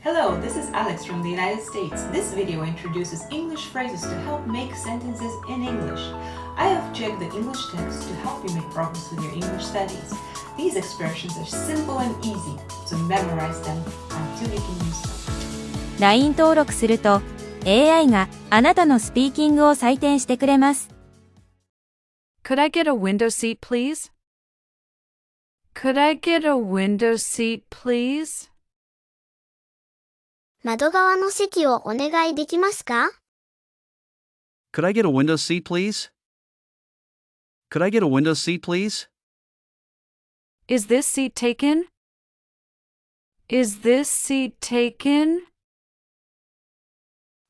Hello, this is Alex from the United States. This video introduces English phrases to help make sentences in English. I have checked the English text to help you make progress with your English studies. These expressions are simple and easy, so memorize them until you can use them. LINE 登録すると AI があなたのスピーキングを採点してくれます。Could I get a window seat, please? Could I get a window seat, please? 窓側の席をお願いできますか？ Could I get a window seat, please? Could I get a window seat, please? Is this seat taken? Is this seat taken?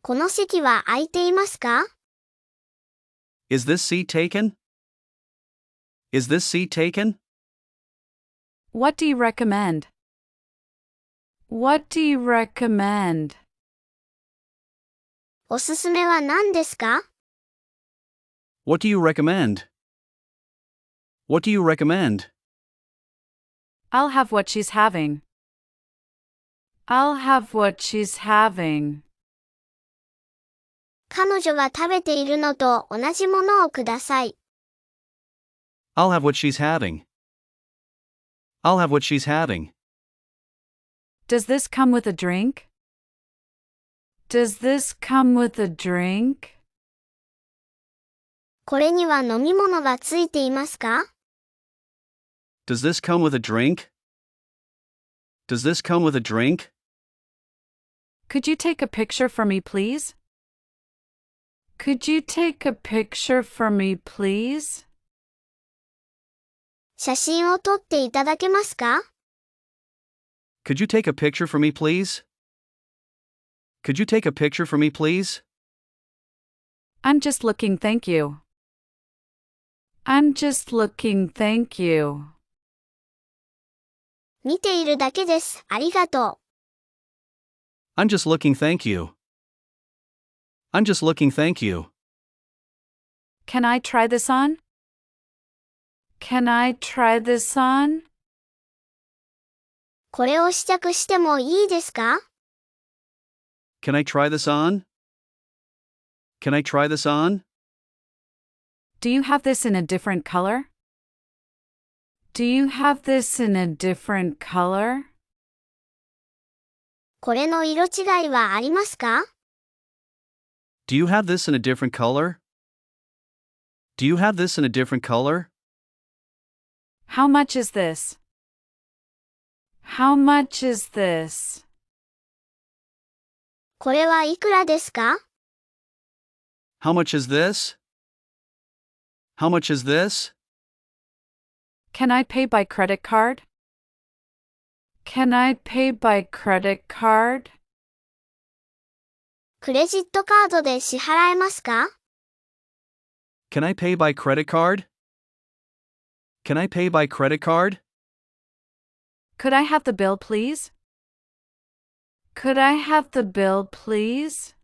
この席は空いていますか？ Is this seat taken? Is this seat taken? What do you recommend? What do you recommend? おすすめは何ですか？ What do you recommend? What do you recommend? I'll have what she's having. I'll have what she's having. 彼女が食べているのと同じものをください。I'll have what she's having. I'll have what she's having. Does this come with a drink? Does this come with a drink? これには飲み物がついていますか？ Does this come with a drink? Does this come with a drink? Could you take a picture for me, please? Could you take a picture for me, please? 写真を撮っていただけますか？ Could you take a picture for me, please? Could you take a picture for me, please? I'm just looking, thank you. I'm just looking, thank you. 見ているだけです。ありがとう。 I'm just looking, thank you. I'm just looking, thank you. Can I try this on? Can I try this on? これを試着してもいいですか？ Can I try this on? Can I try this on? Do you have this in a different color? Do you have this in a different color? これの色違いはありますか？ Do you have this in a different color? Do you have this in a different color? How much is this? How much is this? これはいくらですか？ How much is this? How much is this? Can I pay by credit card? Can I pay by credit card? クレジットカードで支払えますか？ Can I pay by credit card? Can I pay by credit card? Could I have the bill, please? Could I have the bill, please?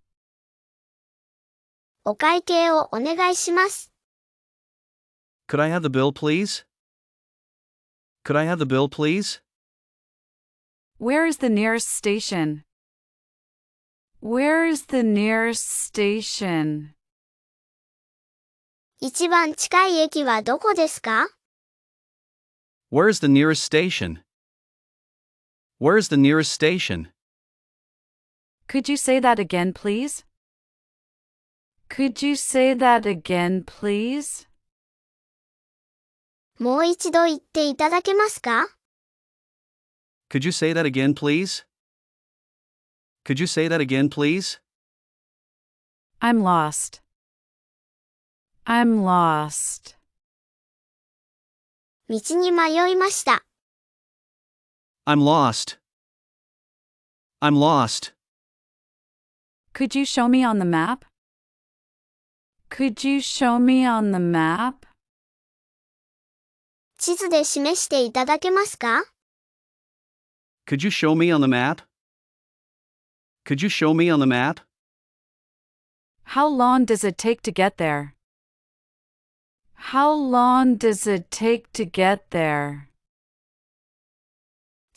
お会計をお願いします。 Could I have the bill, please? Could I have the bill, please? Where is the nearest station? Where is the nearest station? 一番近い駅はどこですか？ Where's the nearest station? Where's the nearest station? Could you say that again, please? Could you say that again, please? もう一度言っていただけますか？ Could you say that again, please? Could you say that again, please? I'm lost. I'm lost. 道に迷いました。 I'm lost. I'm lost. Could you show me on the map? Could you show me on the map? 地図で示していただけますか？ Could you show me on the map? Could you show me on the map? How long does it take to get there? How long does it take to get there?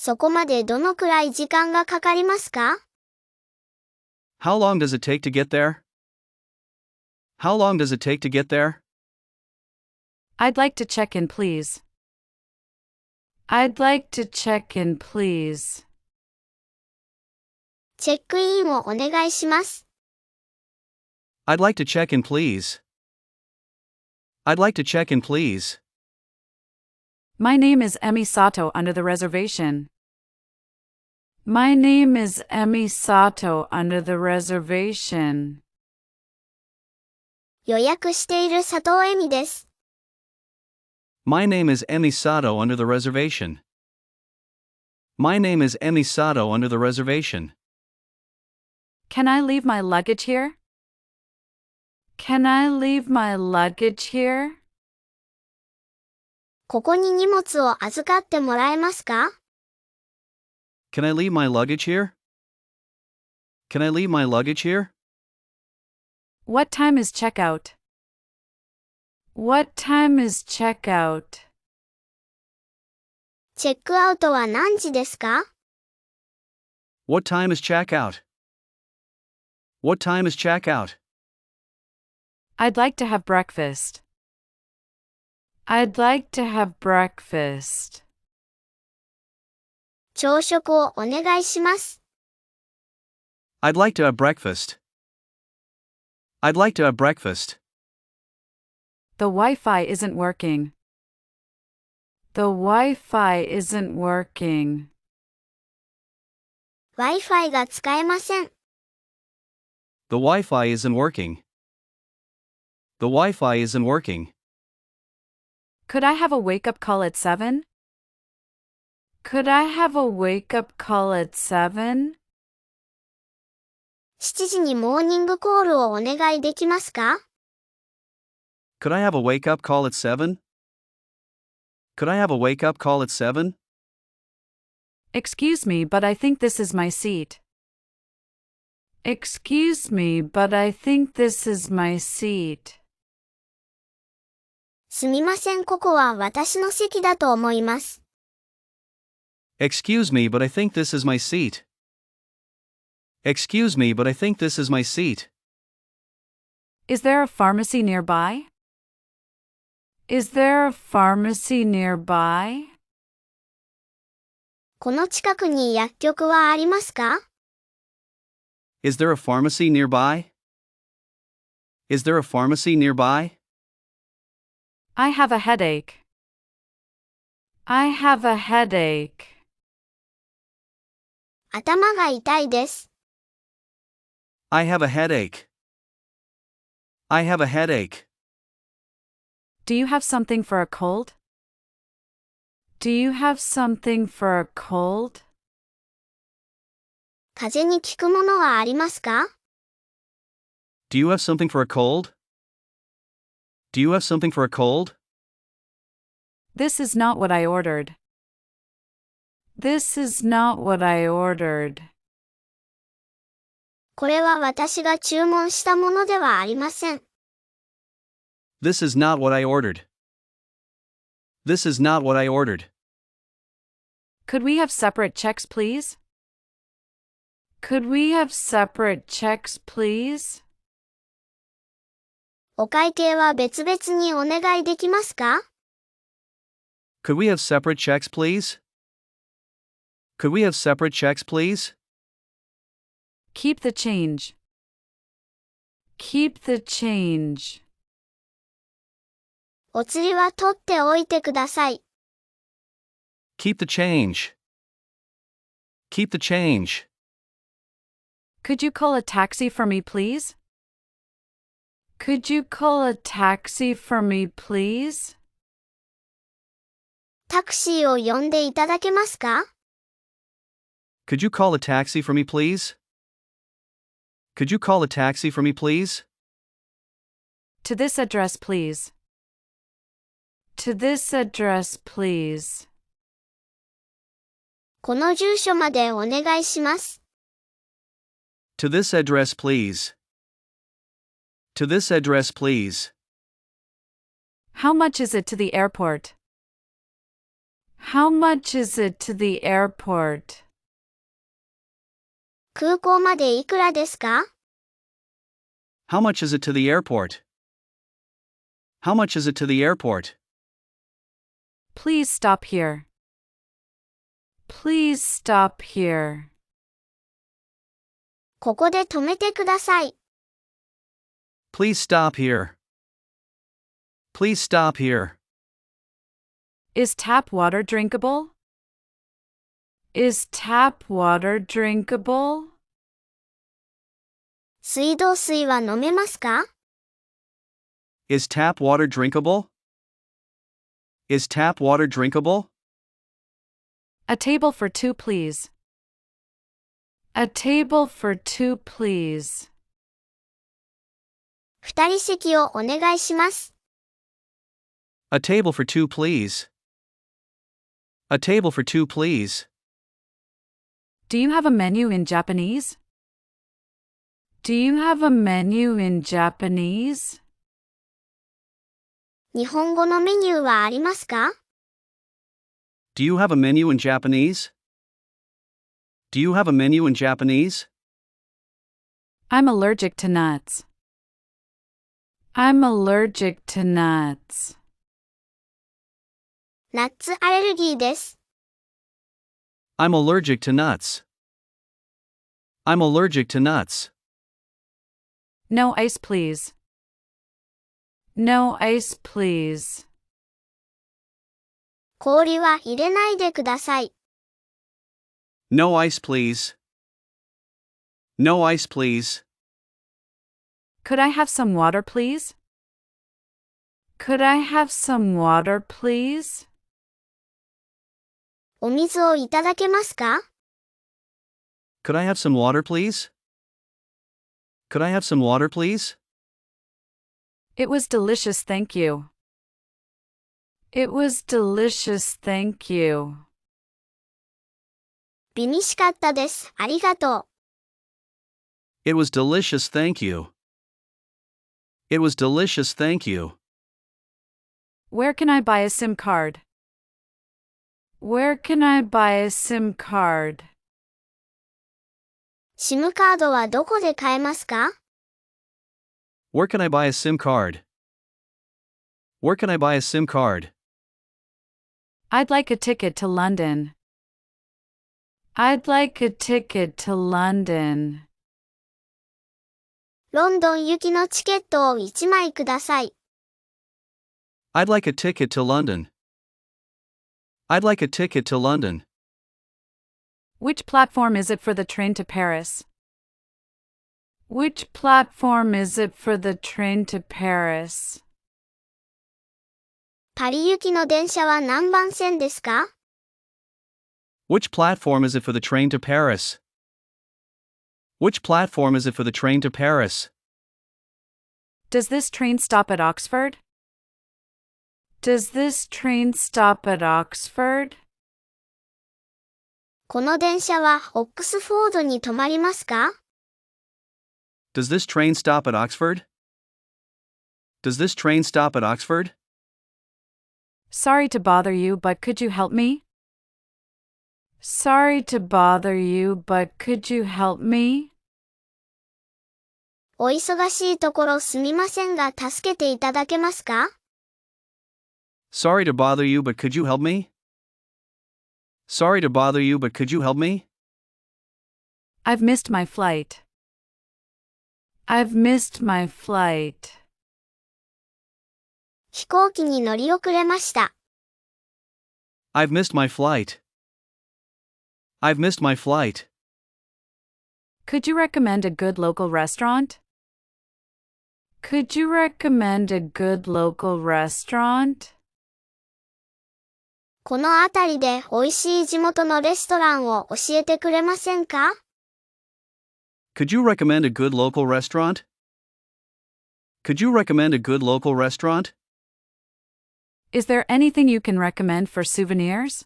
そこまでどのくらい時間がかかりますか？ How long does it take to get there? How long does it take to get there? I'd like to check in, please. I'd like to check in, please. チェックインをお願いします。I'd like to check in, please. I'd like to check in, please. My name is Emi Sato under the reservation. My name is Emi Sato under the reservation. 予約している佐藤恵美です。My name is Emi Sato under the reservation. My name is Emi Sato under the reservation. Can I leave my luggage here? Can I leave my luggage here? ここに荷物を預かってもらえますか？ Can I leave my luggage here? Can I leave my luggage here? What time is checkout? What time is checkout? チェックアウトは何時ですか？ What time is checkout? What time is checkout? I'd like to have breakfast. I'd like to have breakfast. 朝食をお願いします。I'd like to have breakfast. I'd like to have breakfast. The Wi-Fi isn't working. The Wi-Fi isn't working. Wi-Fi が使えません。The Wi-Fi isn't working. The Wi-Fi isn't working. Could I have a wake-up call at 7? Could I have a wake-up call at 7? 7時にモーニングコールをお願いできますか？ Could I have a wake-up call at 7? Could I have a wake-up call at 7? Excuse me, but I think this is my seat. Excuse me, but I think this is my seat. すみません、ここは私の席だと思います。Excuse me, but I think this is my seat. Excuse me, but I think this is my seat. Is there a pharmacy nearby? Is there a pharmacy nearby? この近くに薬局はありますか？ Is there a pharmacy nearby? Is there a pharmacy nearby? I have a headache. I have a headache. 頭が痛いです。I have a headache. I have a headache. Do you have something for a cold? Do you have something for a cold? 風邪に効くものはありますか？ Do you have something for a cold? Do you have something for a cold? This is not what I ordered. This is not what I ordered. これは私が注文したものではありません。This is not what I ordered. This is not what I ordered. Could we have separate checks, please? Could we have separate checks, please? お会計は別々にお願いできますか？ Could we have separate checks, please? Could we have separate checks, please? Keep the change. Keep the change. お釣りは取っておいてください。Keep the change. Keep the change. Could you call a taxi for me, please? Could you call a taxi for me, please? タクシーを呼んでいただけますか？ Could you call a taxi for me, please? Could you call a taxi for me, please? To this address, please. To this address, please. この住所までお願いします。To this address, please. To this address, please. How much is it to the airport? How much is it to the airport? 空港までいくらですか？ How much is it to the airport? How much is it to the airport? Please stop here. Please stop here. ここで止めてください。Please stop here. Please stop here. Is tap water drinkable? Is tap water drinkable? 水道水は飲めますか？ Is tap water drinkable? Is tap water drinkable? A table for two, please. A table for two, please. 二人席をお願いします。A table for two, please. A table for two, please. Do you have a menu in Japanese? Do you have a menu in Japanese? 日本語のメニューはありますか？ Do you have a menu in Japanese? Do you have a menu in Japanese? I'm allergic to nuts. I'm allergic to nuts. ナッツアレルギーです。I'm allergic to nuts. I'm allergic to nuts. No ice, please. No ice, please. 氷は入れないでください。No ice, please. No ice, please. Could I have some water, please? Could I have some water, please? お水をいただけますか？ Could I have some water, please? Could I have some water, please? It was delicious, thank you. It was delicious, thank you. 美味しかったです。ありがとう。It was delicious, thank you. It was delicious, thank you. Where can I buy a SIM card? Where can I buy a SIM card? SIM カードはどこで買えますか？ Where can I buy a SIM card? Where can I buy a SIM card? I'd like a ticket to London. I'd like a ticket to London. ロンドン行きのチケットを1枚ください。I'd like a ticket to London. I'd like a ticket to London. Which platform is it for the train to Paris? Which platform is it for the train to Paris? パリ行きの電車は何番線ですか？ Which platform is it for the train to Paris? Which platform is it for the train to Paris? Does this train stop at Oxford? Does this train stop at Oxford? この電車はオックスフォードに止まりますか？ Does this train stop at Oxford? Does this train stop at Oxford? Sorry to bother you, but could you help me? Sorry to bother you, but could you help me? お忙しいところすみませんが助けていただけますか？ Sorry to bother you, but could you help me? Sorry to bother you, but could you help me? I've missed my flight. I've missed my flight. 飛行機に乗り遅れました。I've missed my flight. I've missed my flight. Could you recommend a good local restaurant? Could you recommend a good local restaurant? この辺りで美味しい地元のレストランを教えてくれませんか？ Could you recommend a good local restaurant? Could you recommend a good local restaurant? Is there anything you can recommend for souvenirs?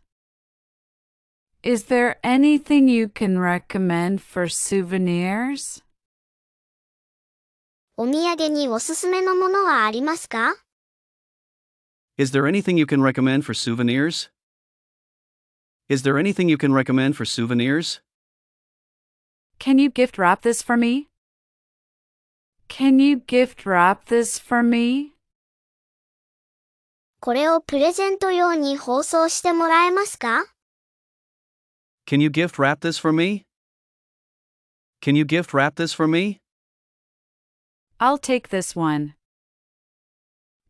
Is there anything you can recommend for souvenirs? お土産におすすめのものはありますか？ Is there anything you can recommend for souvenirs? Is there anything you can recommend for souvenirs? Can you gift wrap this for me? Can you gift wrap this for me? これをプレゼント用に包装してもらえますか？ Can you gift wrap this for me? Can you gift wrap this for me? I'll take this one.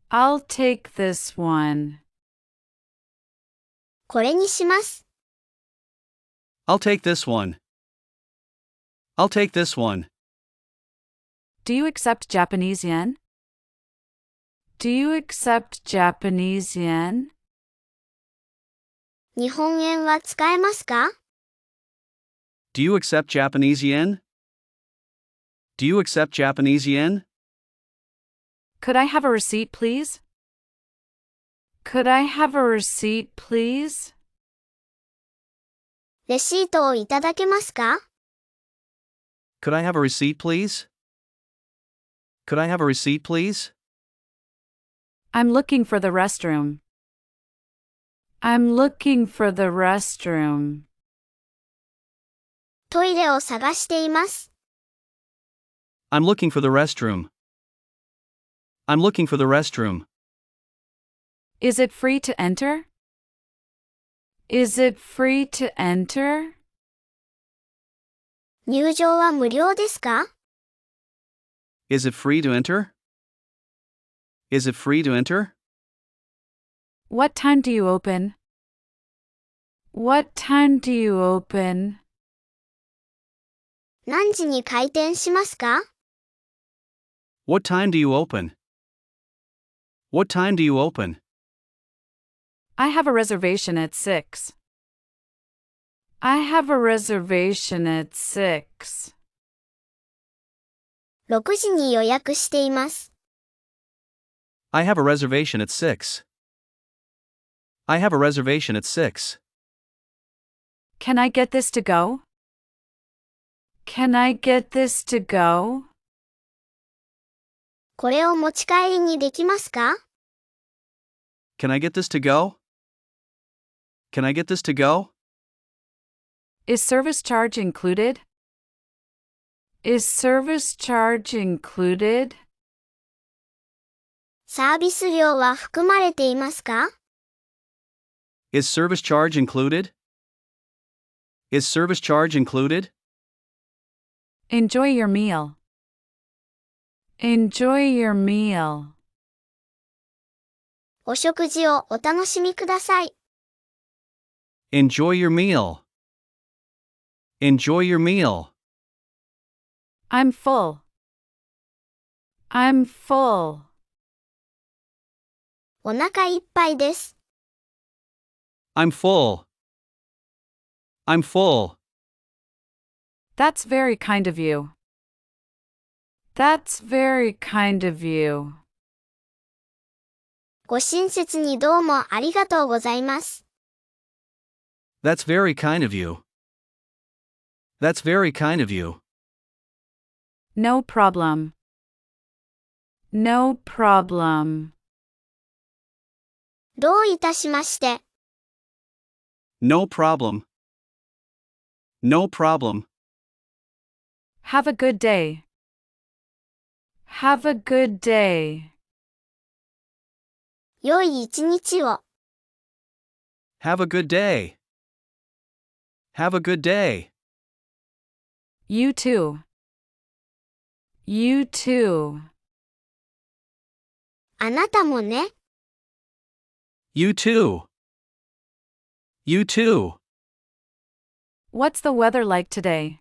I'll take this one. これにします。I'll take this one. I'll take this one. Do you accept Japanese yen? Do you accept Japanese yen? 日本円は使えますか？ Do you accept Japanese yen? Do you accept Japanese yen? Could I have a receipt, please? Could I have a receipt, please? レシートをいただけますか？ Could I have a receipt, please? Could I have a receipt, please? I'm looking for the restroom. I'm looking for the restroom. トイレを探しています。I'm looking for the restroom. I'm looking for the restroom. Is it free to enter? Is it free to enter? 入場は無料ですか？ Is it free to enter? Is it free to enter? What time do you open? What time do you open? 何時に開店しますか？ What time do you open? What time do you open? I have a reservation at 6. I have a reservation at 6. 6時に予約しています。I have a reservation at 6. I have a reservation at 6. Can I get this to go? Can I get this to go? これを持ち帰りにできますか？ Can I get this to go? Can I get this to go? Is service charge included? Is service charge included? サービス料は含まれていますか？ Is service charge included? Is service charge included? Enjoy your meal. Enjoy your meal. お食事をお楽しみください。Enjoy your meal. Enjoy your meal. I'm full. I'm full. お腹いっぱいです。I'm full. I'm full. That's very kind of you. That's very kind of you. ご親切にどうもありがとうございます。That's very kind of you. That's very kind of you. No problem. No problem. どういたしまして。No problem. No problem. Have a good day. Have a good day. 良い一日を。Have a good day. Have a good day. You too. You too. あなたもね。You too. You too. What's the weather like today?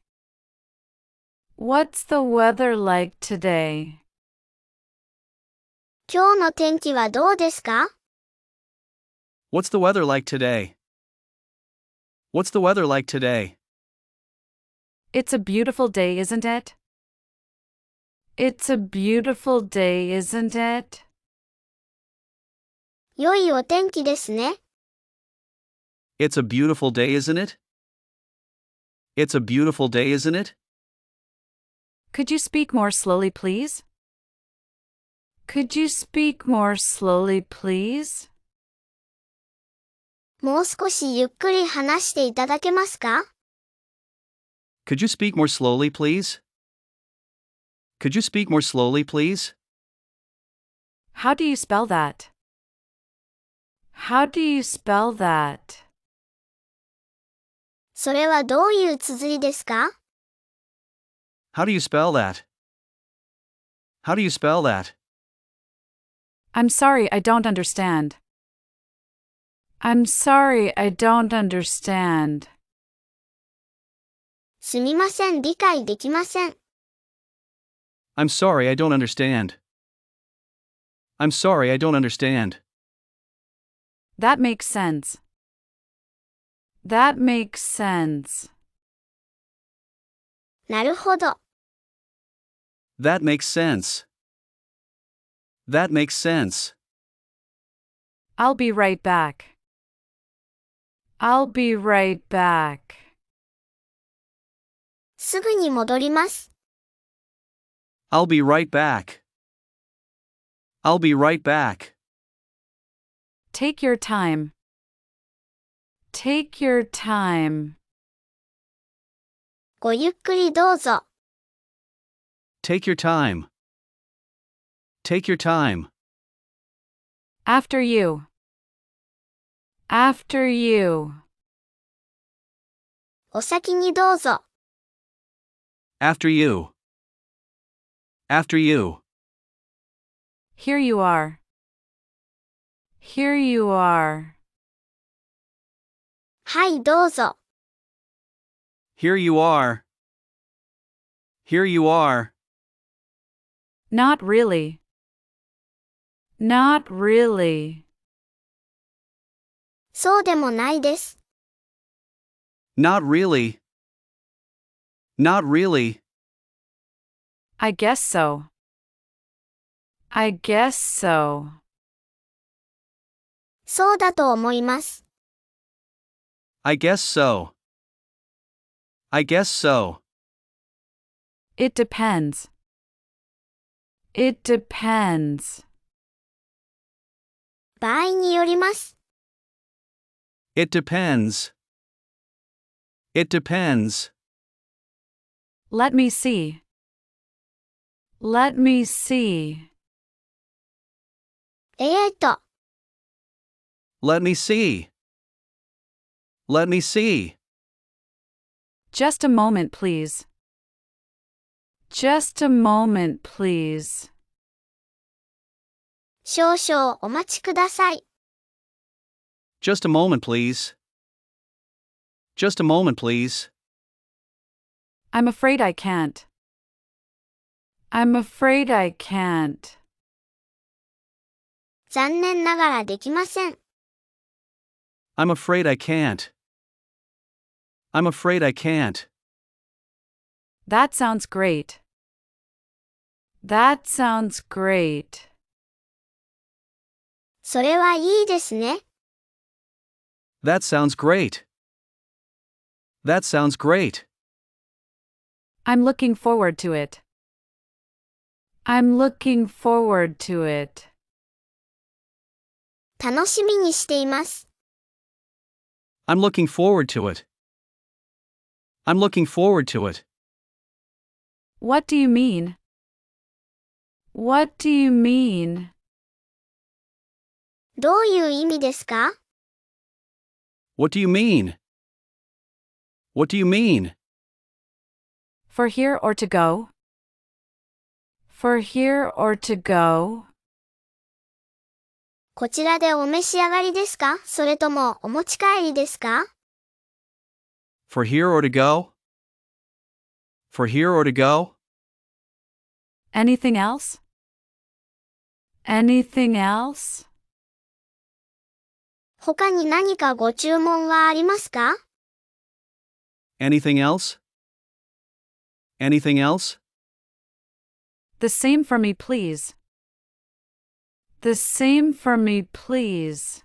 What's the weather like today? 今日の天気はどうですか？ What's the weather like today? What's the weather like today? It's a beautiful day, isn't it? It's a beautiful day, isn't it? 良いお天気ですね。It's a beautiful day, isn't it? It's a beautiful day, isn't it? Could you speak more slowly, please? Could you speak more slowly, please? もう少しゆっくり話していただけますか？ Could you speak more slowly, please? Could you speak more slowly, please? How do you spell that? How do you spell that? それはどういう綴りですか？ How do you spell that? How do you spell that? I'm sorry, I don't understand. I'm sorry, I don't understand. すみません、理解できません。I'm sorry, I don't understand. I'm sorry, I don't understand. That makes sense. That makes sense. なるほど。That makes sense. That makes sense. I'll be right back. I'll be right back. すぐに戻ります。I'll be right back. I'll be right back. Take your time. Take your time. ごゆっくりどうぞ。Take your time. Take your time. After you. After you. お先にどうぞ。After you. After you. Here you are. Here you are. はい、どうぞ。Here you are. Here you are. Not really. Not really. そうでもないです。Not really. Not really. I guess so. I guess so. そうだと思います。I guess so. I guess so. It depends. It depends. 場合によります。It depends. It depends. Let me see. Let me see. Let me see. Let me see. Just a moment, please. Just a moment, please. 少々お待ちください。Just a moment, please. Just a moment, please. I'm afraid I can't. I'm afraid I can't. 残念ながらできません。I'm afraid I can't. I'm afraid I can't. That sounds great. That sounds great. それはいいですね。That sounds great. That sounds great. I'm looking forward to it. I'm looking forward to it. 楽しみにしています。I'm looking forward to it. I'm looking forward to it. What do you mean? What do you mean? どういう意味ですか？ What do you mean? What do you mean? For here or to go? For here or to go? こちらでお召し上がりですか？それともお持ち帰りですか？ For here or to go? For here or to go? Anything else? Anything else? 他に何かご注文はありますか？ Anything else? Anything else? The same for me, please. The same for me, please.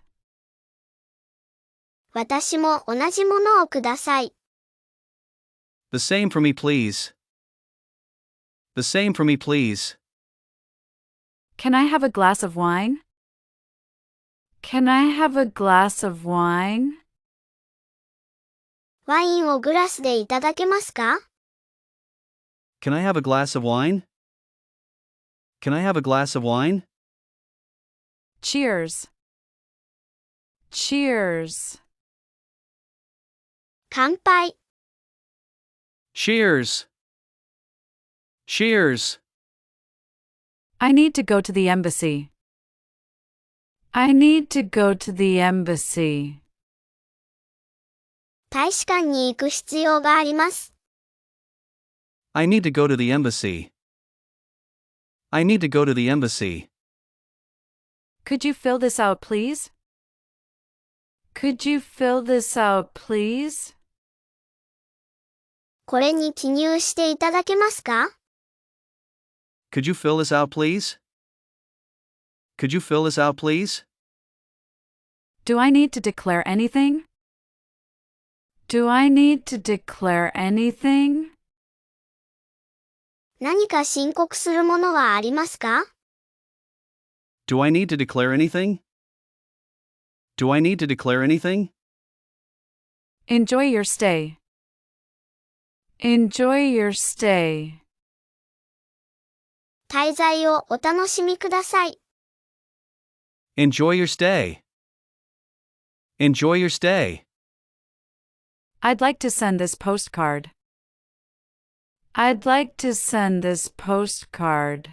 私も同じものをください。The same for me, please. The same for me, please. Can I have a glass of wine? Can I have a glass of wine? ワインをグラスでいただけますか？ Can I have a glass of wine? Can I have a glass of wine? Cheers. Cheers. 乾杯。Cheers. Cheers. I need to go to the embassy. I need to go to the embassy. 大使館に行く必要があります。I need to go to the embassy. I need to go to the embassy. Could you fill this out, please? Could you fill this out, please? これに記入していただけますか？ Could you fill this out, please? Could you fill this out, please? Do I need to declare anything? Do I need to declare anything? 何か申告するものはありますか？ Do I need to declare anything? Do I need to declare anything? Enjoy your stay. Enjoy your stay. 滞在をお楽しみください。Enjoy your stay. Enjoy your stay. I'd like to send this postcard. I'd like to send this postcard.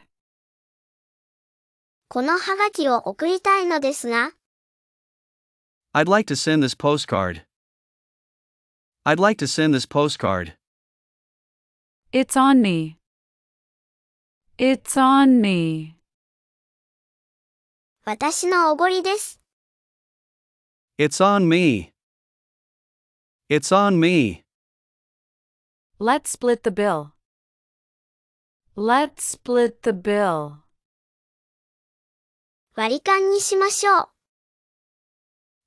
このハガキを送りたいのですが、I'd like to send this postcard. I'd like to send this postcard. It's on me. It's on me. 私のおごりです。It's on me. It's on me. Let's split the bill. Let's split the bill. 割り勘にしましょう。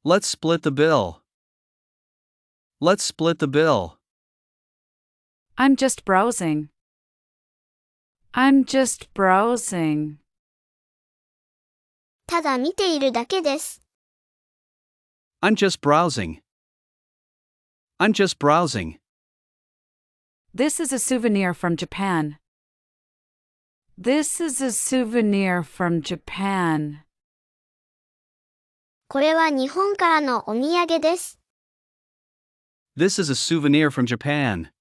Let's split the bill. Let's split the bill. I'm just browsing. I'm just browsing. ただ見ているだけです。I'm just browsing. I'm just browsing. This is a souvenir from Japan. This is a souvenir from Japan. これは日本からのお土産です。This is a souvenir from Japan.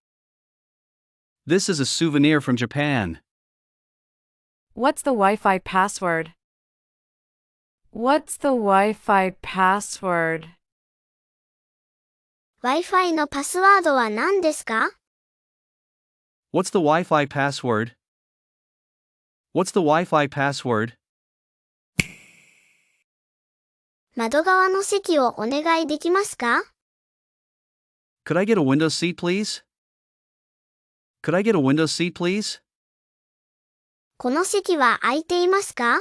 This is a souvenir from Japan. What's the Wi-Fi password? What's the Wi-Fi password? Wi-Fi のパスワードは何ですか？ What's the Wi-Fi password? What's the Wi-Fi password? 窓側の席をお願いできますか？ Could I get a window seat, please? Could I get a window seat, please? この席は空いていますか？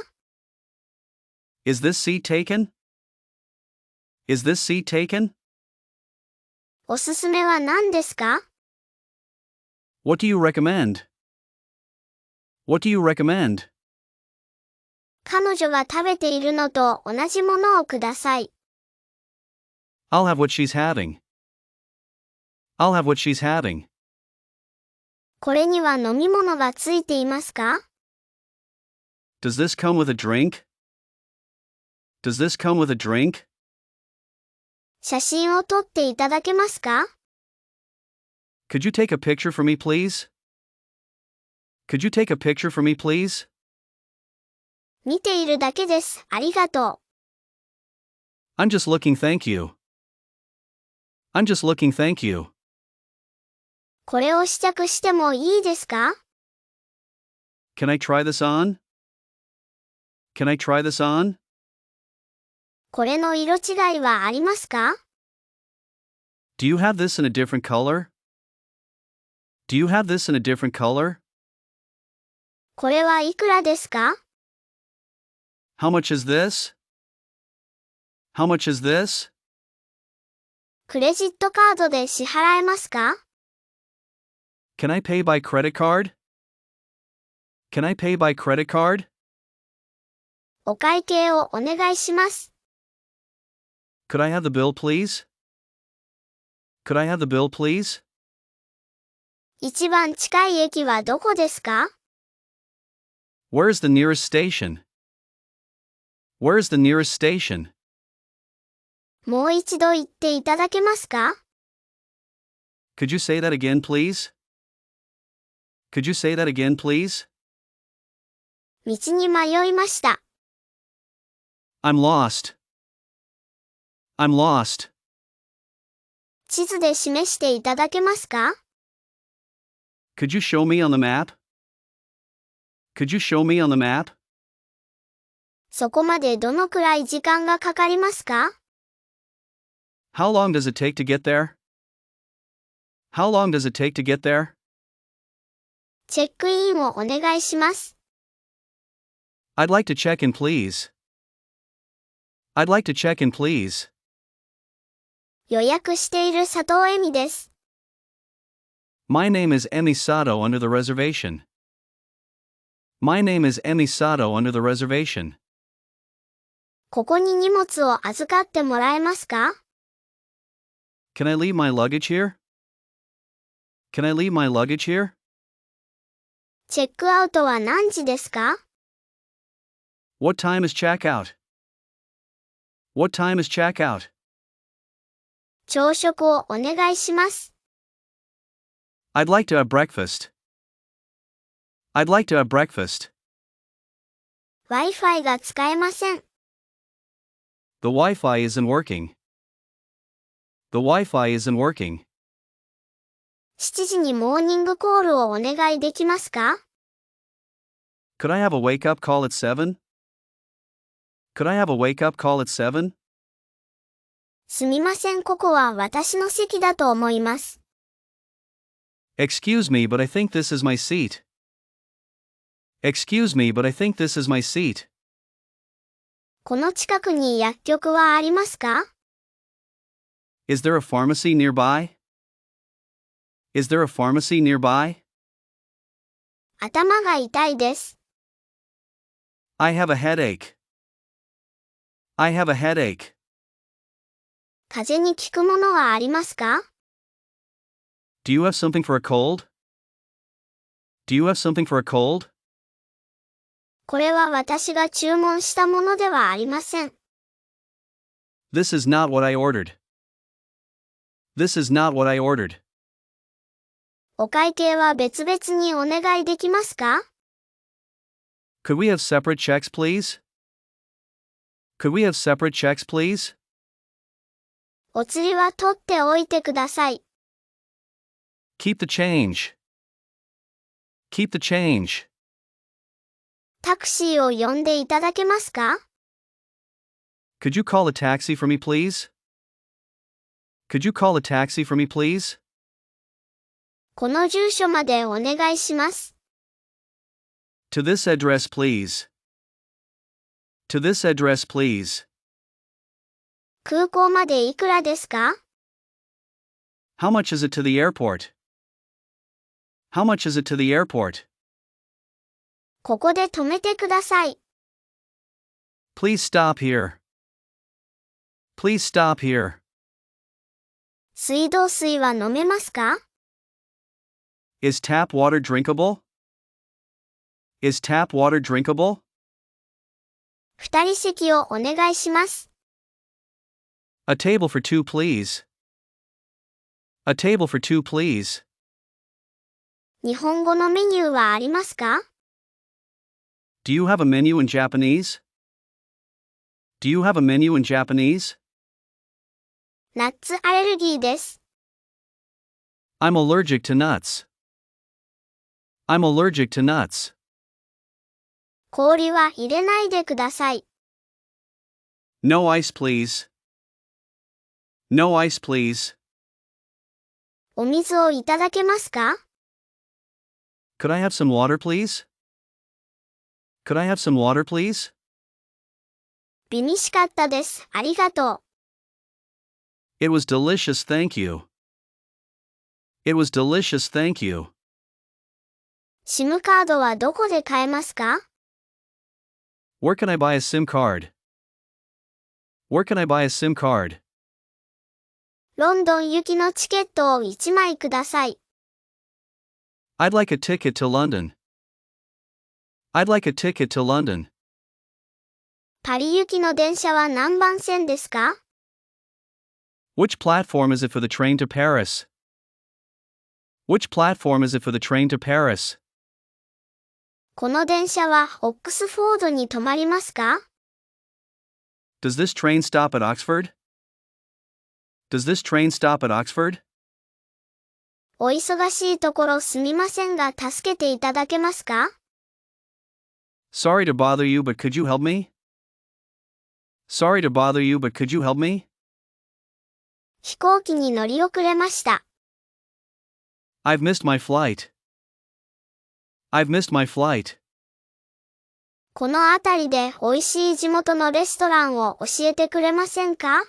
Is this seat taken? Is this seat taken? おすすめは何ですか？ What do you recommend? What do you recommend? 彼女が食べているのと同じものをください。I'll have what she's having. I'll have what she's having. これには飲み物がついていますか？ Does this come with a drink? Does this come with a drink? 写真を撮っていただけますか？ Could you take a picture for me, please? Could you take a picture for me, please? 見ているだけです。ありがとう。 I'm just looking, thank you. I'm just looking, thank you. これを試着してもいいですか？ Can I try this on? Can I try this on? これの色違いはありますか？ Do you have this in a different color? Do you have this in a different color? これはいくらですか？ How much is this? How much is this? クレジットカードで支払えますか？ Can I pay by credit card? Can I pay by credit card? お会計をお願いします。Could I have the bill, please? Could I have the bill, please? 一番近い駅はどこですか？ Where's the nearest station? Where's the nearest station? もう一度言っていただけますか？ Could you say that again, please? Could you say that again, please? 道に迷いました。I'm lost. I'm lost. 地図で示していただけますか？ Could you show me on the map? Could you show me on the map? そこまでどのくらい時間がかかりますか？ How long does it take to get there? How long does it take to get there? チェックインをお願いします。I'd like to check in, please. I'd like to check in, please. 予約している佐藤恵美です。My name is Emi Sato under the reservation. My name is Emi Sato under the reservation. ここに荷物を預かってもらえますか？ Can I leave my luggage here? Can I leave my luggage here? チェックアウトは何時ですか？ What time is checkout? What time is checkout? 朝食をお願いします。I'd like to have breakfast. I'd like to have breakfast. Wi-Fi が使えません。The Wi-Fi isn't working. The Wi-Fi isn't working. 7時にモーニングコールをお願いできますか？ Could I have a wake-up call at 7? Could I have a wake-up call at 7? すみません、ここは私の席だと思います。Excuse me, but I think this is my seat. Excuse me, but I think this is my seat. この近くに薬局はありますか？ Is there a pharmacy nearby? Is there a pharmacy nearby? 頭が痛いです。I have a headache. I have a headache. 風邪に効くものはありますか？ Do you have something for a cold? Do you have something for a cold? これは私が注文したものではありません。This is not what I ordered. This is not what I ordered. お会計は別々にお願いできますか？ Could we have separate checks, please? Could we have separate checks, please? お釣りは取っておいてください。Keep the change. Keep the change. タクシーを呼んでいただけますか？ Could you call a taxi for me, please? Could you call a taxi for me, please? この住所までお願いします。To this address, please. To this address, please. 空港までいくらですか？ How much is it to the airport? How much is it to the airport? ここで止めてください。Please stop here. Please stop here. 水道水は飲めますか？ Is tap water drinkable? Is tap water drinkable? 二人席をお願いします。A table for two, please. A table for two, please. 日本語のメニューはありますか？ Do you have a menu in Japanese? Do you have a menu in Japanese? ナッツアレルギーです。I'm allergic to nuts. I'm allergic to nuts. 氷は入れないでください。No ice, please. No ice, please. お水をいただけますか？ Could I have some water, please? Could I have some water, please? 美味しかったです。ありがとう。It was delicious, thank you. It was delicious, thank you. SIM カードはどこで買えますか？ Where can I buy a SIM card? Where can I buy a SIM card? ロンドン行きのチケットを1枚ください。I'd like a ticket to London. I'd like a ticket to London. パリ行きの電車は何番線ですか？ Which platform is it for the train to Paris? Which platform is it for the train to Paris? この電車はオックスフォードに止まりますか？ Does this train stop at Oxford? Does this train stop at Oxford? お忙しいところすみませんが助けていただけますか？ Sorry to bother you, but could you help me? Sorry to bother you, but could you help me? 飛行機に乗り遅れました。I've missed my flight. I've missed my flight. この辺りで美味しい地元のレストランを教えてくれませんか？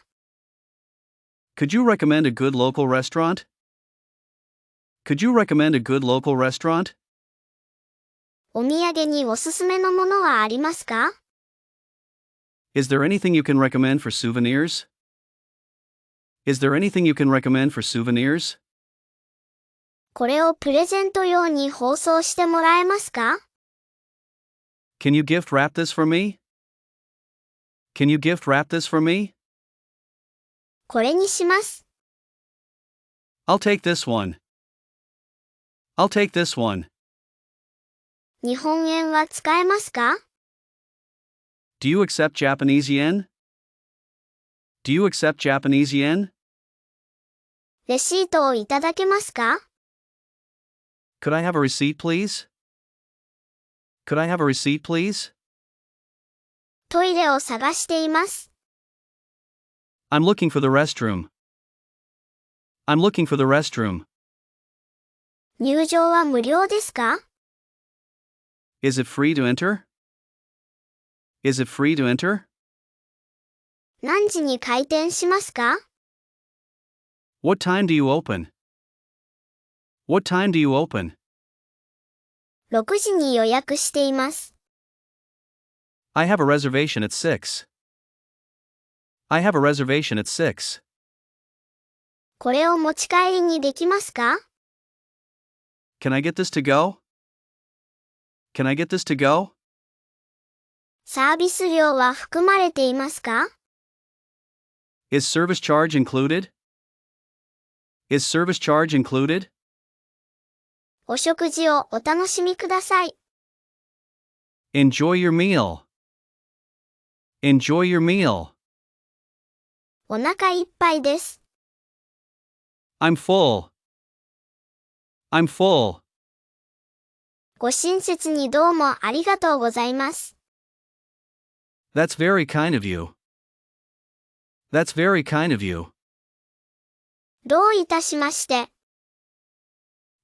Could you recommend a good local restaurant? Could you recommend a good local restaurant? お土産におすすめのものはありますか？ Is there anything you can recommend for souvenirs? Is there anything you can recommend for souvenirs? これをプレゼント用に包装してもらえますか？ Can you gift wrap this for me? Can you gift wrap this for me? これにします。I'll take this one. I'll take this one. 日本円は使えますか？ Do you accept Japanese yen? Do you accept Japanese yen? レシートをいただけますか？ Could I have a receipt, please? Could I have a receipt, please? トイレを探しています。I'm looking for the restroom. I'm looking for the restroom. 入場は無料ですか？ Is it free to enter? Is it free to enter? 何時に開店しますか？ What time do you open? What time do you open? 6時に予約しています。I have a reservation at 6. I have a reservation at 6. これを持ち帰りにできますか？ Can I get this to go? Can I get this to go? サービス料は含まれていますか？ Is service charge included? Is service charge included? お食事をお楽しみください。Enjoy your meal. Enjoy your meal. お腹いっぱいです。I'm full. I'm full. ご親切にどうもありがとうございます。That's very kind of you. That's very kind of you. どういたしまして。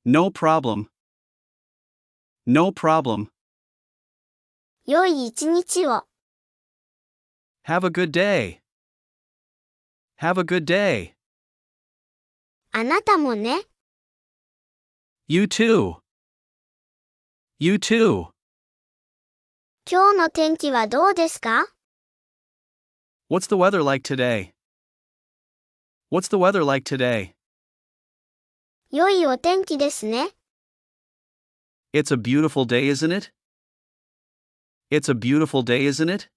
No problem. No problem. 良い一日を。Have a good day. Have a good day. あなたもね。You too. You too. 今日の天気はどうですか？ What's the weather like today? What's the weather like today? 良いお天気ですね。It's a beautiful day, isn't it? It's a beautiful day, isn't it?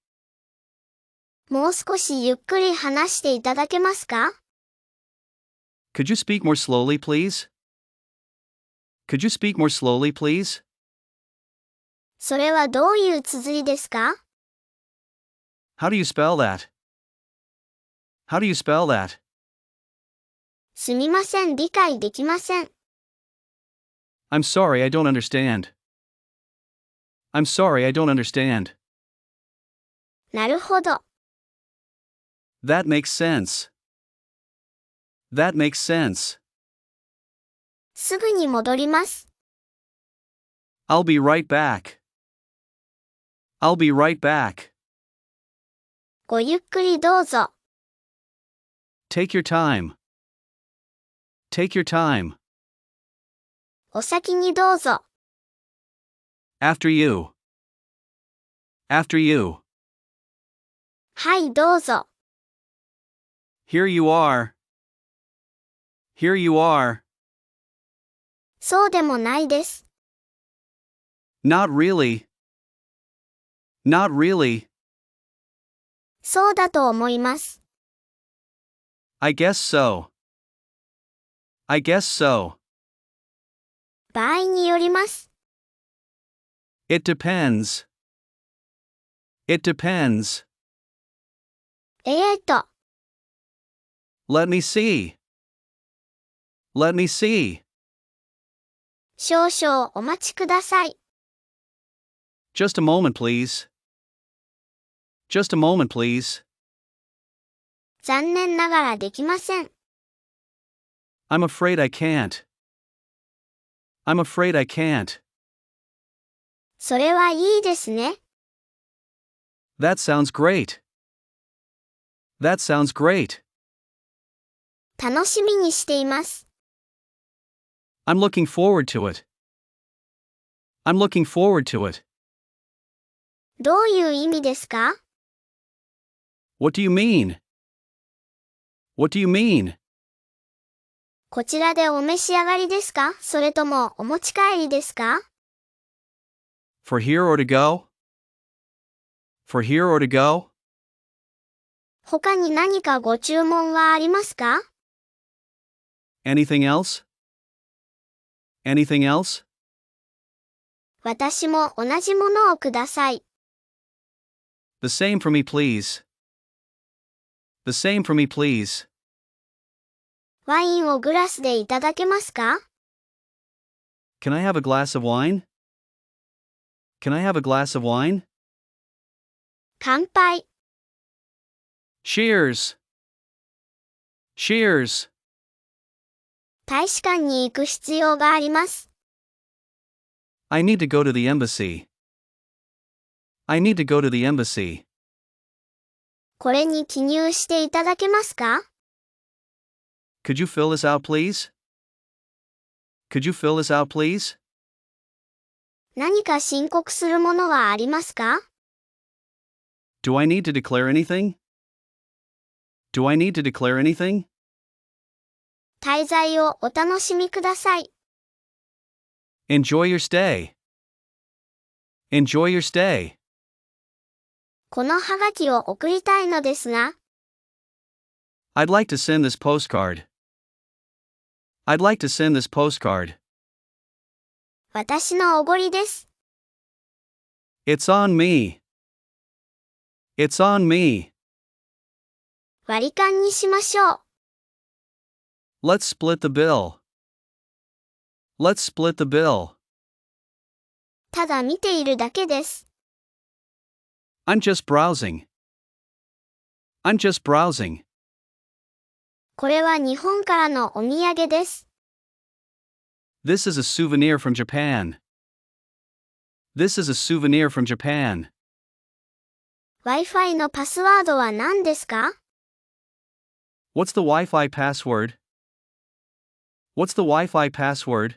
もう少しゆっくり話していただけますか？ Could you speak more slowly, please? Could you speak more slowly, please? それはどういう綴りですか？ How do you spell that? How do you spell that? すみません、理解できません。I'm sorry, I don't understand. I'm sorry, I don't understand. なるほど。That makes sense. That makes sense. すぐに戻ります。I'll be right back. I'll be right back. ごゆっくりどうぞ。Take your time. Take your time. お先にどうぞ。After you. After you. はい、どうぞ。Here you are. Here you are. そうでもないです。Not really. Not really. そうだと思います。I guess so. I guess so. 場合によります。It depends. It depends. Let me see. Let me see. 少々お待ちください。Just a moment, please. Just a moment, please. 残念ながらできません。I'm afraid I can't. I'm afraid I can't. それはいいですね。That sounds great. That sounds great. 楽しみにしています。I'm looking forward to it. I'm looking forward to it. どういう意味ですか？ What do you mean? What do you mean? こちらでお召し上がりですか？それともお持ち帰りですか？ For here or to go? For here or to go? 他に何かご注文はありますか？ Anything else? Anything else? 私も同じものをください。The same for me, please. The same for me, please. ワインをグラスでいただけますか？ Can I have a glass of wine? Can I have a glass of wine? 乾杯。Cheers. Cheers. 大使館に行く必要があります。I need to go to the embassy. I need to go to the embassy. これに記入していただけますか？ Could you fill this out, please? Could you fill this out, please? 何か申告するものはありますか？ Do I need to declare anything? Do I need to declare anything? 滞在をお楽しみください。Enjoy your stay. Enjoy your stay. このハガキを送りたいのですが、I'd like to send this postcard. I'd like to send this postcard. 私のおごりです。It's on me. It's on me. 割り勘にしましょう。Let's split the bill. Let's split the bill. ただ見ているだけです。I'm just browsing. I'm just browsing. これは日本からのお土産です。This is a souvenir from Japan. This is a souvenir from Japan. Wi-Fi のパスワードは何ですか？ What's the Wi-Fi password? What's the Wi-Fi password?